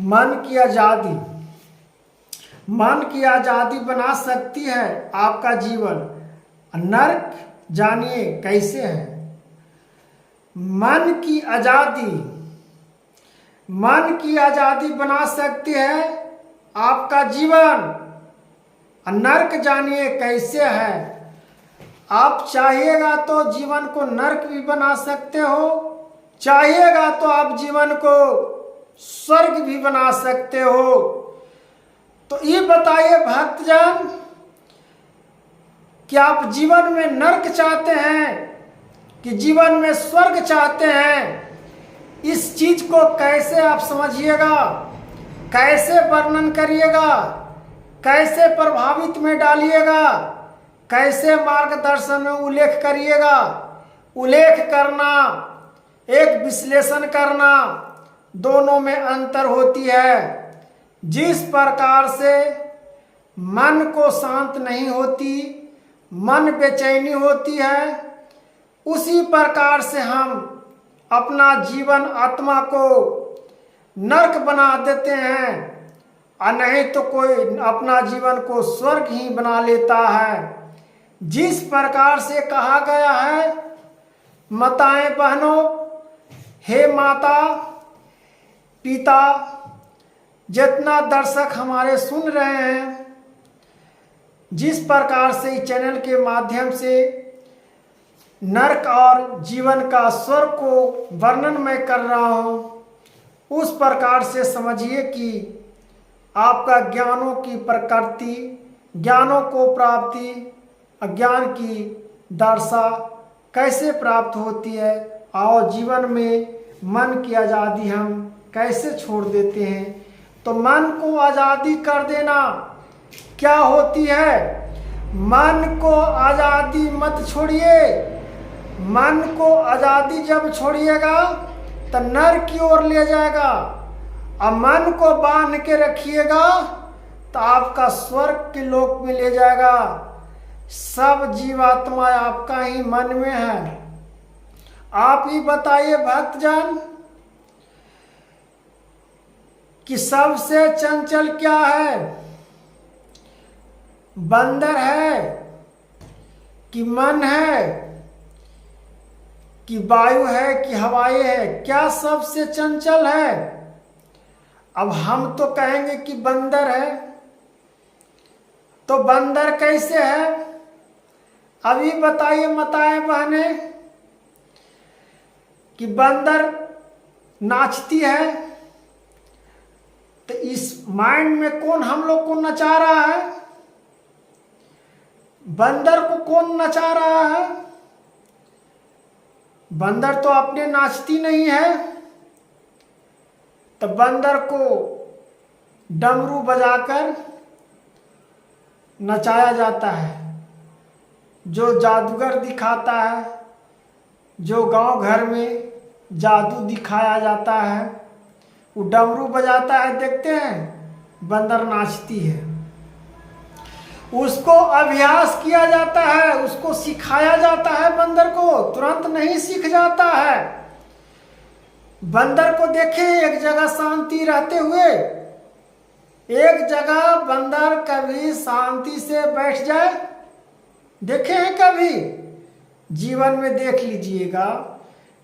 मन की आज़ादी। मन की आज़ादी बना सकती है आपका जीवन। नर्क जानिए कैसे है। मन की आज़ादी, मन की आज़ादी बना सकती है आपका जीवन। नर्क जानिए कैसे है। आप चाहिएगा तो जीवन को नर्क भी बना सकते हो, चाहिएगा तो आप जीवन को स्वर्ग भी बना सकते हो। तो ये बताइए भक्तजन कि आप जीवन में नर्क चाहते हैं कि जीवन में स्वर्ग चाहते हैं। इस चीज को कैसे आप समझिएगा, कैसे वर्णन करिएगा, कैसे प्रभावित में डालिएगा, कैसे मार्गदर्शन में उल्लेख करिएगा। उल्लेख करना, एक विश्लेषण करना, दोनों में अंतर होती है। जिस प्रकार से मन को शांत नहीं होती, मन बेचैनी होती है, उसी प्रकार से हम अपना जीवन आत्मा को नर्क बना देते हैं, और नहीं तो कोई अपना जीवन को स्वर्ग ही बना लेता है। जिस प्रकार से कहा गया है, माताएं बहनों, हे माता पिता, जितना दर्शक हमारे सुन रहे हैं, जिस प्रकार से इस चैनल के माध्यम से नर्क और जीवन का स्वर्ग को वर्णन मैं कर रहा हूँ, उस प्रकार से समझिए कि आपका ज्ञानों की प्रकृति, ज्ञानों को प्राप्ति, अज्ञान की दर्शा कैसे प्राप्त होती है, और जीवन में मन की आज़ादी हम कैसे छोड़ देते हैं। तो मन को आज़ादी कर देना क्या होती है। मन को आज़ादी मत छोड़िए। मन को आज़ादी जब छोड़िएगा तो नर्क की ओर ले जाएगा, और मन को बांध के रखिएगा तो आपका स्वर्ग के लोक में ले जाएगा। सब जीवात्मा आपका ही मन में है। आप ही बताइए भक्तजन कि सबसे चंचल क्या है। बंदर है कि मन है कि वायु है कि हवाएं है, क्या सबसे चंचल है। अब हम तो कहेंगे कि बंदर है, तो बंदर कैसे है अभी बताइए माताएं बहने कि बंदर नाचती है, तो इस माइंड में कौन हम लोग को नचा रहा है। बंदर को कौन नचा रहा है। बंदर तो अपने नाचती नहीं है, तो बंदर को डमरू बजाकर नचाया जाता है। जो जादूगर दिखाता है, जो गांव घर में जादू दिखाया जाता है, वो डमरू बजाता है, देखते हैं बंदर नाचती है। उसको अभ्यास किया जाता है, उसको सिखाया जाता है। बंदर को तुरंत नहीं सीख जाता है। बंदर को देखें एक जगह शांति रहते हुए, एक जगह बंदर कभी शांति से बैठ जाए, देखे हैं कभी। जीवन में देख लीजिएगा,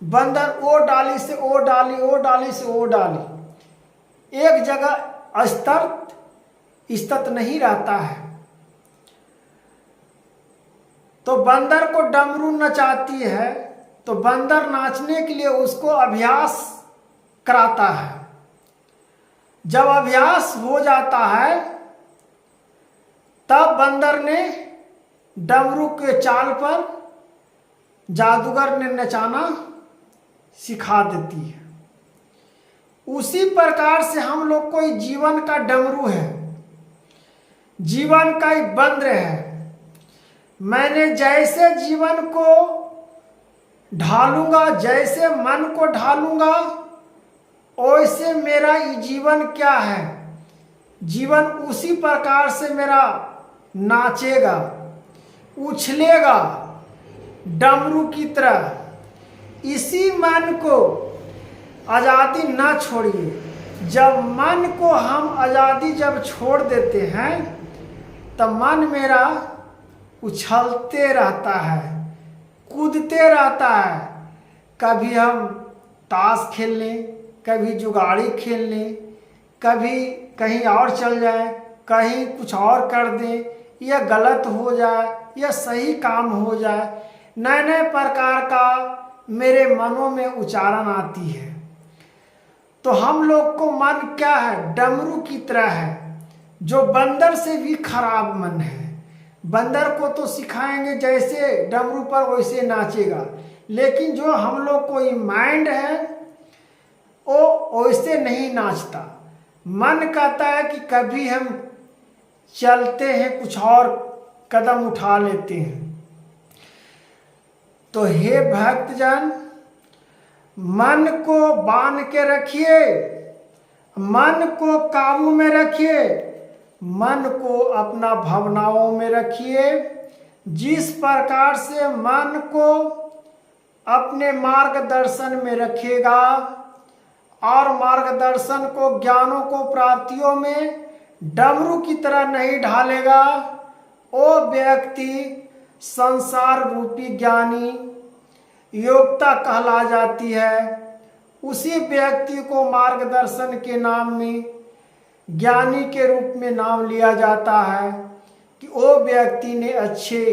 बंदर ओ डाली से ओ डाली, ओ डाली से ओ डाली, एक जगह स्थित नहीं रहता है। तो बंदर को डमरू नचाती है, तो बंदर नाचने के लिए उसको अभ्यास कराता है। जब अभ्यास हो जाता है, तब बंदर ने डमरू के चाल पर जादूगर ने नचाना सिखा देती है। उसी प्रकार से हम लोग को जीवन का डमरू है, जीवन का एक बंद्र है। मैंने जैसे जीवन को ढालूंगा, जैसे मन को ढालूंगा, वैसे मेरा ये जीवन क्या है। जीवन उसी प्रकार से मेरा नाचेगा, उछलेगा डमरू की तरह। इसी मन को आज़ादी ना छोड़िए। जब मन को हम आज़ादी जब छोड़ देते हैं तब मन मेरा उछलते रहता है, कूदते रहता है। कभी हम ताश खेल लें, कभी जुगाड़ी खेल लें, कभी कहीं और चल जाए, कहीं कुछ और कर दें, या गलत हो जाए या सही काम हो जाए। नए नए प्रकार का मेरे मनों में उच्चारण आती है। तो हम लोग को मन क्या है, डमरू की तरह है, जो बंदर से भी खराब मन है। बंदर को तो सिखाएंगे जैसे डमरू पर वैसे नाचेगा, लेकिन जो हम लोग को माइंड है वो वैसे नहीं नाचता। मन कहता है कि कभी हम चलते हैं, कुछ और कदम उठा लेते हैं। तो हे भक्तजन, मन को बांध के रखिए, मन को काबू में रखिए, मन को अपना भावनाओं में रखिए। जिस प्रकार से मन को अपने मार्गदर्शन में रखेगा और मार्गदर्शन को, ज्ञानों को, प्राप्तियों में डमरू की तरह नहीं ढालेगा, वो व्यक्ति संसार रूपी ज्ञानी योग्यता कहला जाती है। उसी व्यक्ति को मार्गदर्शन के नाम में, ज्ञानी के रूप में नाम लिया जाता है कि वो व्यक्ति ने अच्छे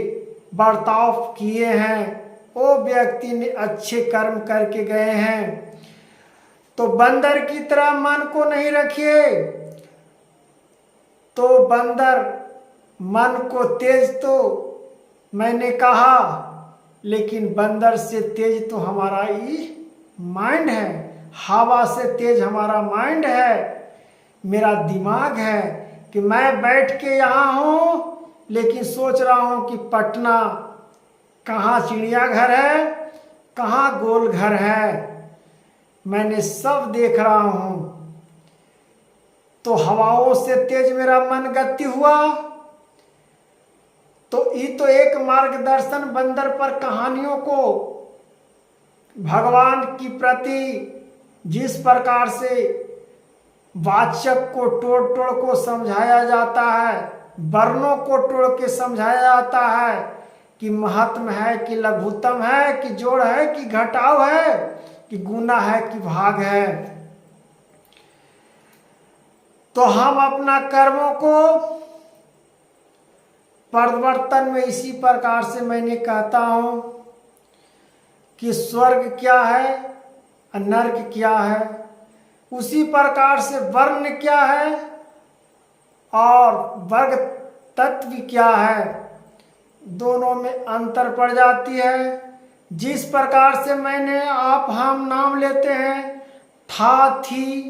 बर्ताव किए हैं, वो व्यक्ति ने अच्छे कर्म करके गए हैं। तो बंदर की तरह मन को नहीं रखिए। तो बंदर मन को तेज तो मैंने कहा, लेकिन बंदर से तेज तो हमारा ही माइंड है। हवा से तेज हमारा माइंड है, मेरा दिमाग है। कि मैं बैठ के यहाँ हूँ, लेकिन सोच रहा हूँ कि पटना कहाँ चिड़ियाघर है, कहाँ गोल घर है, मैंने सब देख रहा हूँ। तो हवाओं से तेज मेरा मन गति हुआ। तो ये तो एक मार्गदर्शन बंदर पर कहानियों को भगवान की प्रति जिस प्रकार से वाचक को तोड़ तोड़ को समझाया जाता है, वर्णों को तोड़ के समझाया जाता है कि महत्म है कि लघुत्तम है, कि जोड़ है कि घटाव है, कि गुना है कि भाग है। तो हम अपना कर्मों को परिवर्तन में इसी प्रकार से मैंने कहता हूं कि स्वर्ग क्या है और नर्क क्या है, उसी प्रकार से वर्ण क्या है और वर्ग तत्व क्या है, दोनों में अंतर पड़ जाती है। जिस प्रकार से मैंने आप हम नाम लेते हैं, था, थी,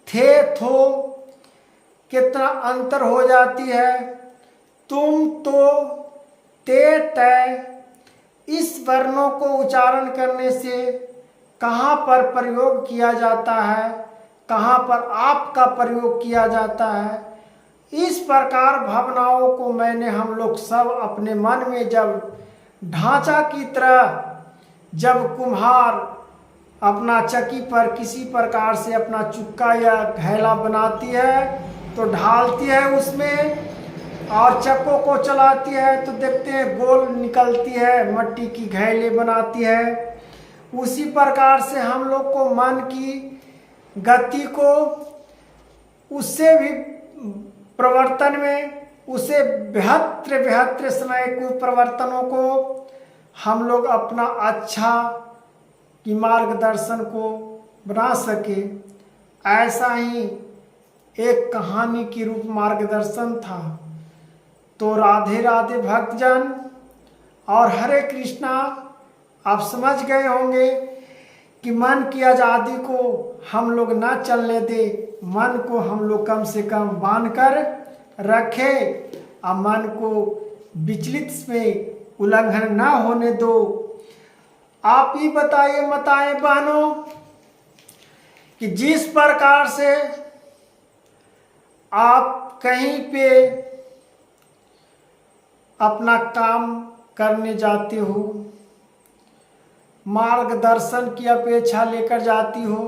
थे, थो, कितना अंतर हो जाती है। तुम, तो, ते, तय, इस वर्णों को उच्चारण करने से कहाँ पर प्रयोग किया जाता है, कहाँ पर आप का प्रयोग किया जाता है। इस प्रकार भावनाओं को मैंने हम लोग सब अपने मन में जब ढांचा की तरह, जब कुम्हार अपना चक्की पर किसी प्रकार से अपना चुक्का या घैला बनाती है तो ढालती है उसमें और चक्कों को चलाती है तो देखते हैं गोल निकलती है, मट्टी की घैले बनाती है। उसी प्रकार से हम लोग को मन की गति को उससे भी प्रवर्तन में, उसे बेहतर समय को परिवर्तनों को हम लोग अपना अच्छा की मार्गदर्शन को बना सके। ऐसा ही एक कहानी की रूप मार्गदर्शन था। तो राधे राधे भक्तजन और हरे कृष्णा, आप समझ गए होंगे कि मन की आज़ादी को हम लोग ना चलने दे, मन को हम लोग कम से कम बांध कर रखें और मन को विचलित में उल्लंघन ना होने दो। आप ही बताइए माताएं बहनों कि जिस प्रकार से आप कहीं पे अपना काम करने जाते हो, मार्गदर्शन की अपेक्षा लेकर जाती हो,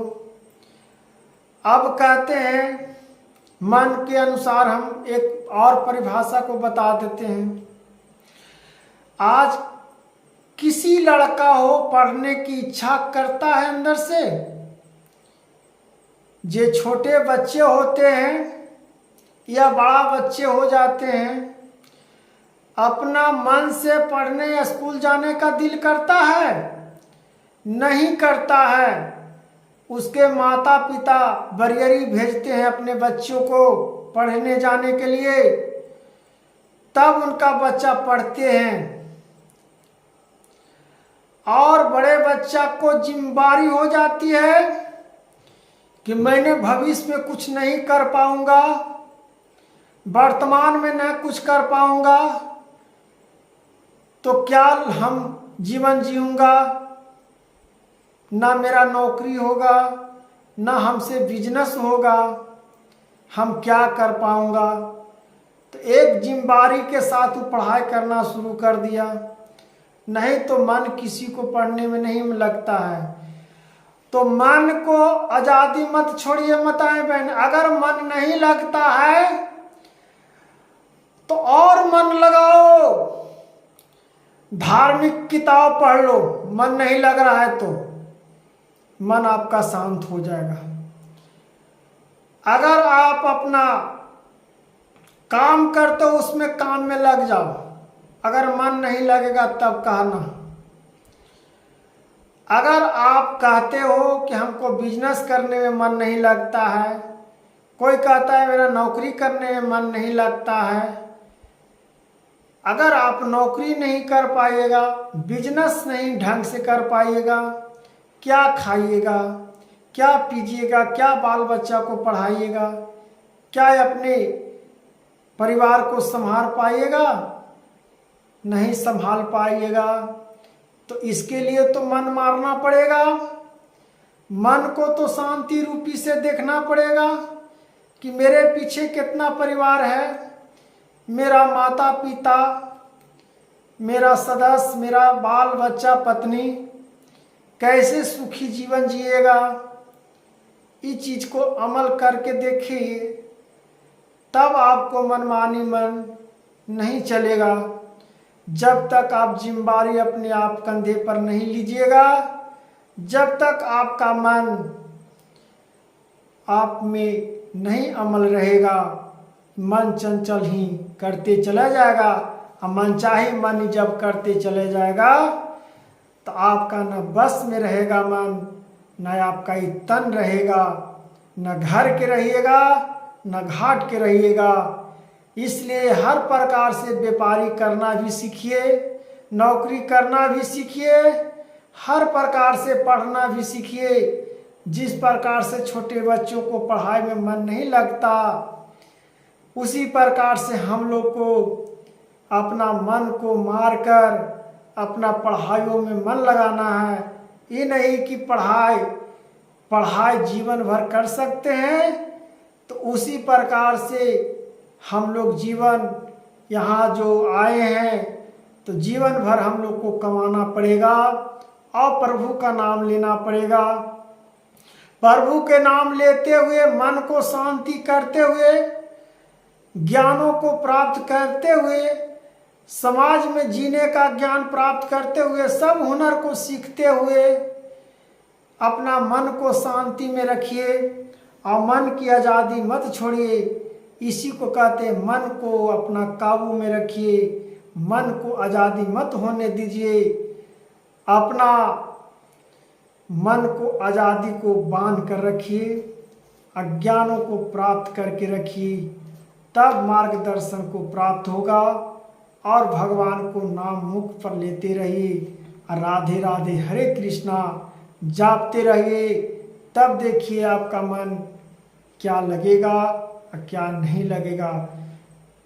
अब कहते हैं, मन के अनुसार हम एक और परिभाषा को बता देते हैं। आज किसी लड़का हो, पढ़ने की इच्छा करता है अंदर से। जो छोटे बच्चे होते हैं या बड़ा बच्चे हो जाते हैं, अपना मन से पढ़ने स्कूल जाने का दिल करता है? नहीं करता है। उसके माता पिता बरियरी भेजते हैं अपने बच्चों को पढ़ने जाने के लिए, तब उनका बच्चा पढ़ते हैं। और बड़े बच्चा को जिम्मेदारी हो जाती है कि मैंने भविष्य में कुछ नहीं कर पाऊंगा, वर्तमान में न कुछ कर पाऊंगा, तो क्या हम जीवन जीऊंगा, ना मेरा नौकरी होगा, ना हमसे बिजनेस होगा, हम क्या कर पाऊंगा। तो एक जिम्मेदारी के साथ वो पढ़ाई करना शुरू कर दिया। नहीं तो मन किसी को पढ़ने में नहीं लगता है। तो मन को आज़ादी मत छोड़िए माताएं बहन। अगर मन नहीं लगता है तो और मन लगाओ, धार्मिक किताब पढ़ लो। मन नहीं लग रहा है तो मन आपका शांत हो जाएगा। अगर आप अपना काम करते हो उसमें काम में लग जाओ। अगर मन नहीं लगेगा तब कहना। अगर आप कहते हो कि हमको बिजनेस करने में मन नहीं लगता है, कोई कहता है मेरा नौकरी करने में मन नहीं लगता है, अगर आप नौकरी नहीं कर पाइएगा, बिजनेस नहीं ढंग से कर पाइएगा, क्या खाइएगा, क्या पीजिएगा, क्या बाल बच्चा को पढ़ाइएगा, क्या अपने परिवार को संभाल पाइएगा? नहीं संभाल पाइएगा। तो इसके लिए तो मन मारना पड़ेगा। मन को तो शांति रूपी से देखना पड़ेगा कि मेरे पीछे कितना परिवार है, मेरा माता पिता, मेरा सदस्य, मेरा बाल बच्चा, पत्नी कैसे सुखी जीवन जिएगा। इस चीज को अमल करके देखिए, तब आपको मनमानी मन नहीं चलेगा। जब तक आप जिम्मेदारी अपने आप कंधे पर नहीं लीजिएगा, जब तक आपका मन आप में नहीं अमल रहेगा, मन चंचल ही करते चला जाएगा। और मनचाही मन जब करते चले जाएगा तो आपका न बस में रहेगा मन, न आपका ही तन रहेगा, न घर के रहिएगा, न घाट के रहिएगा। इसलिए हर प्रकार से व्यापारी करना भी सीखिए, नौकरी करना भी सीखिए, हर प्रकार से पढ़ना भी सीखिए। जिस प्रकार से छोटे बच्चों को पढ़ाई में मन नहीं लगता, उसी प्रकार से हम लोग को अपना मन को मारकर अपना पढ़ाइयों में मन लगाना है। ये नहीं कि पढ़ाई जीवन भर कर सकते हैं, तो उसी प्रकार से हम लोग जीवन यहाँ जो आए हैं तो जीवन भर हम लोग को कमाना पड़ेगा और प्रभु का नाम लेना पड़ेगा। प्रभु के नाम लेते हुए, मन को शांति करते हुए, ज्ञानों को प्राप्त करते हुए, समाज में जीने का ज्ञान प्राप्त करते हुए, सब हुनर को सीखते हुए अपना मन को शांति में रखिए और मन की आज़ादी मत छोड़िए। इसी को कहते हैं मन को अपना काबू में रखिए, मन को आज़ादी मत होने दीजिए। अपना मन को आज़ादी को बांध कर रखिए, अज्ञानों को प्राप्त करके रखिए, तब मार्गदर्शन को प्राप्त होगा। और भगवान को नाम मुख पर लेते रहिए, राधे राधे हरे कृष्णा जापते रहिए। तब देखिए आपका मन क्या लगेगा और क्या नहीं लगेगा।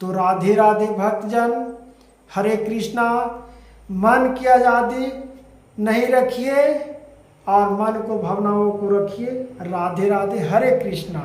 तो राधे राधे भक्तजन, हरे कृष्णा। मन की आज़ादी नहीं रखिए और मन को भावनाओं को रखिए। राधे राधे हरे कृष्णा।